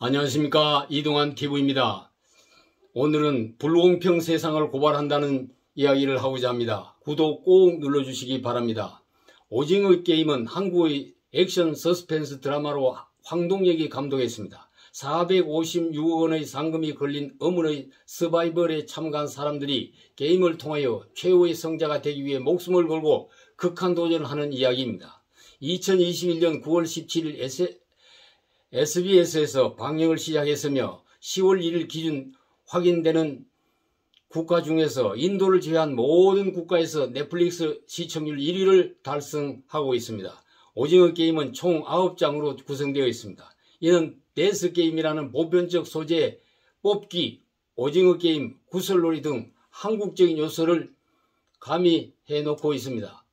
안녕하십니까, 이동환 TV입니다. 오늘은 불공평 세상을 고발한다는 이야기를 하고자 합니다. 구독 꼭 눌러주시기 바랍니다. 오징어 게임은 한국의 액션 서스펜스 드라마로 황동혁이 감독했습니다. 456억 원의 상금이 걸린 어문의 서바이벌에 참가한 사람들이 게임을 통하여 최후의 성자가 되기 위해 목숨을 걸고 극한 도전을 하는 이야기입니다. 2021년 9월 17일 SBS에서 방영을 시작했으며 10월 1일 기준 확인되는 국가 중에서 인도를 제외한 모든 국가에서 넷플릭스 시청률 1위를 달성하고 있습니다. 오징어 게임은 총 9장으로 구성되어 있습니다. 이는 데스 게임이라는 보편적 소재의 뽑기, 오징어 게임, 구슬놀이 등 한국적인 요소를 가미해 놓고 있습니다.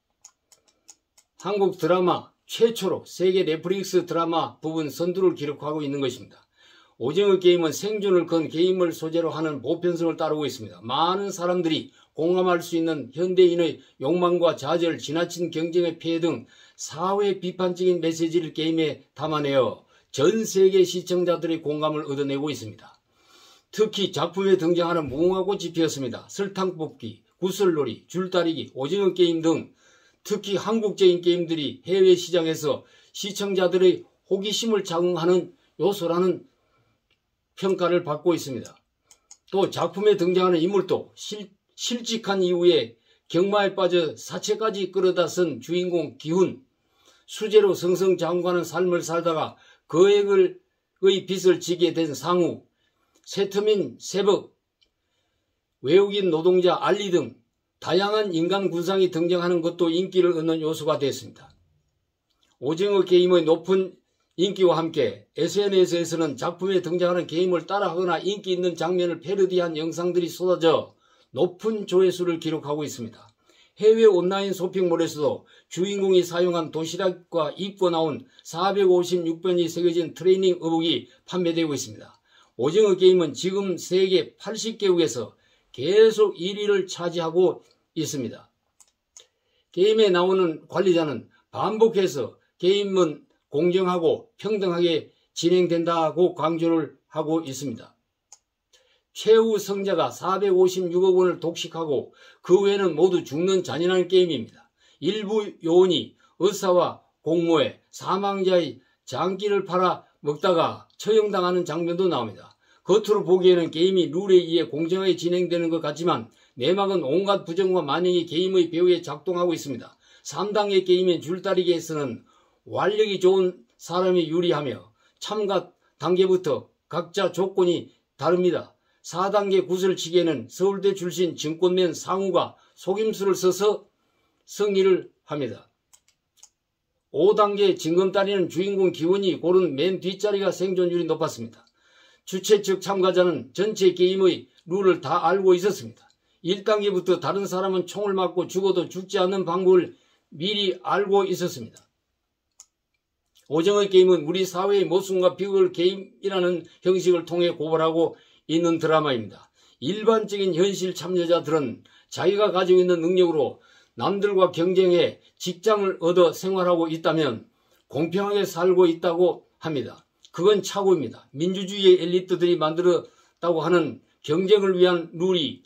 한국 드라마 최초로 세계 넷플릭스 드라마 부분 선두를 기록하고 있는 것입니다. 오징어 게임은 생존을 건 게임을 소재로 하는 보편성을 따르고 있습니다. 많은 사람들이 공감할 수 있는 현대인의 욕망과 좌절, 지나친 경쟁의 폐해 등 사회 비판적인 메시지를 게임에 담아내어 전 세계 시청자들의 공감을 얻어내고 있습니다. 특히 작품에 등장하는 무궁화 꽃이 피었습니다. 설탕 뽑기, 구슬놀이, 줄다리기, 오징어 게임 등 특히 한국적인 게임들이 해외 시장에서 시청자들의 호기심을 자극하는 요소라는 평가를 받고 있습니다. 또 작품에 등장하는 인물도 실직한 이후에 경마에 빠져 사채까지 끌어다 쓴 주인공 기훈, 수재로 승승장구하는 삶을 살다가 거액의 빚을 지게 된 상우, 세트민 세벅, 외국인 노동자 알리 등 다양한 인간 군상이 등장하는 것도 인기를 얻는 요소가 됐습니다. 오징어 게임의 높은 인기와 함께 SNS에서는 작품에 등장하는 게임을 따라하거나 인기 있는 장면을 패러디한 영상들이 쏟아져 높은 조회수를 기록하고 있습니다. 해외 온라인 쇼핑몰에서도 주인공이 사용한 도시락과 입고 나온 456번이 새겨진 트레이닝 의복이 판매되고 있습니다. 오징어 게임은 지금 세계 80개국에서 계속 1위를 차지하고 있습니다. 게임에 나오는 관리자는 반복해서 게임은 공정하고 평등하게 진행된다고 강조를 하고 있습니다. 최후 성자가 456억 원을 독식하고 그 외에는 모두 죽는 잔인한 게임입니다. 일부 요원이 의사와 공모해 사망자의 장기를 팔아 먹다가 처형당하는 장면도 나옵니다. 겉으로 보기에는 게임이 룰에 의해 공정하게 진행되는 것 같지만 내막은 온갖 부정과 만행이 게임의 배후에 작동하고 있습니다. 3단계 게임인 줄다리기에서는 완력이 좋은 사람이 유리하며 참가 단계부터 각자 조건이 다릅니다. 4단계 구슬치기에는 서울대 출신 증권맨 상우가 속임수를 써서 승리를 합니다. 5단계 징검다리는 주인공 기훈이 고른 맨 뒷자리가 생존율이 높았습니다. 주최 측 참가자는 전체 게임의 룰을 다 알고 있었습니다. 1단계부터 다른 사람은 총을 맞고 죽어도 죽지 않는 방법을 미리 알고 있었습니다. 오징어 게임은 우리 사회의 모순과 비극을 게임이라는 형식을 통해 고발하고 있는 드라마입니다. 일반적인 현실 참여자들은 자기가 가지고 있는 능력으로 남들과 경쟁해 직장을 얻어 생활하고 있다면 공평하게 살고 있다고 합니다. 그건 착오입니다. 민주주의의 엘리트들이 만들었다고 하는 경쟁을 위한 룰이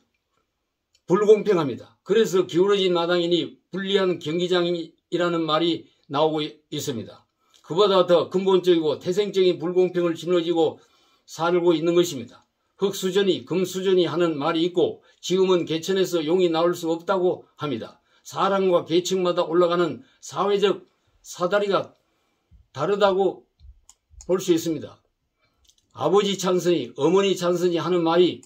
불공평합니다. 그래서 기울어진 마당이니 불리한 경기장이라는 말이 나오고 있습니다. 그보다 더 근본적이고 태생적인 불공평을 짊어지고 살고 있는 것입니다. 흙수저니 금수저니 하는 말이 있고 지금은 개천에서 용이 나올 수 없다고 합니다. 사람과 계층마다 올라가는 사회적 사다리가 다르다고 볼 수 있습니다. 아버지 찬선이 어머니 찬선이 하는 말이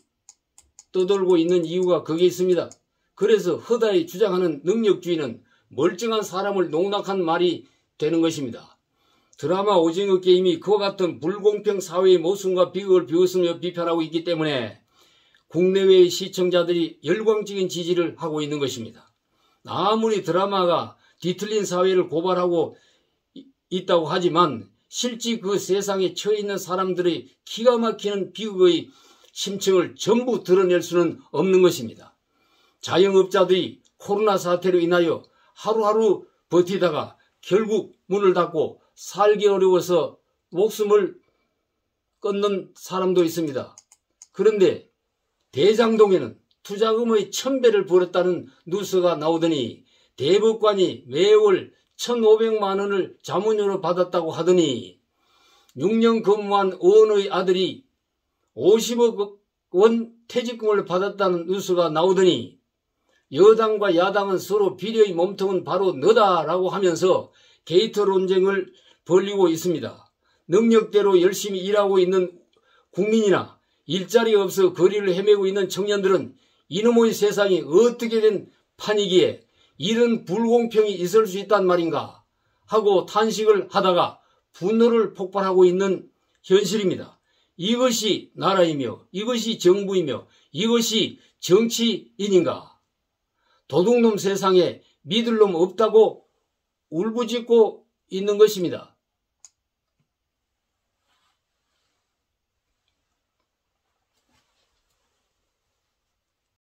떠돌고 있는 이유가 거기에 있습니다. 그래서 허다히 주장하는 능력주의는 멀쩡한 사람을 농락한 말이 되는 것입니다. 드라마 오징어 게임이 그와 같은 불공평 사회의 모순과 비극을 비웃으며 비판하고 있기 때문에 국내외의 시청자들이 열광적인 지지를 하고 있는 것입니다. 아무리 드라마가 뒤틀린 사회를 고발하고 있다고 하지만 실제 그 세상에 처해 있는 사람들의 기가 막히는 비극의 심층을 전부 드러낼 수는 없는 것입니다. 자영업자들이 코로나 사태로 인하여 하루하루 버티다가 결국 문을 닫고 살기 어려워서 목숨을 끊는 사람도 있습니다. 그런데 대장동에는 투자금의 1000배를 벌었다는 뉴스가 나오더니 대법관이 매월 1,500만 원을 자문료로 받았다고 하더니 6년 근무한 의원의 아들이 50억 원 퇴직금을 받았다는 뉴스가 나오더니 여당과 야당은 서로 비리의 몸통은 바로 너다라고 하면서 게이트 논쟁을 벌이고 있습니다. 능력대로 열심히 일하고 있는 국민이나 일자리 없어 거리를 헤매고 있는 청년들은 이놈의 세상이 어떻게 된 판이기에 이런 불공평이 있을 수 있단 말인가 하고 탄식을 하다가 분노를 폭발하고 있는 현실입니다. 이것이 나라이며 이것이 정부이며 이것이 정치인인가? 도둑놈 세상에 믿을 놈 없다고 울부짖고 있는 것입니다.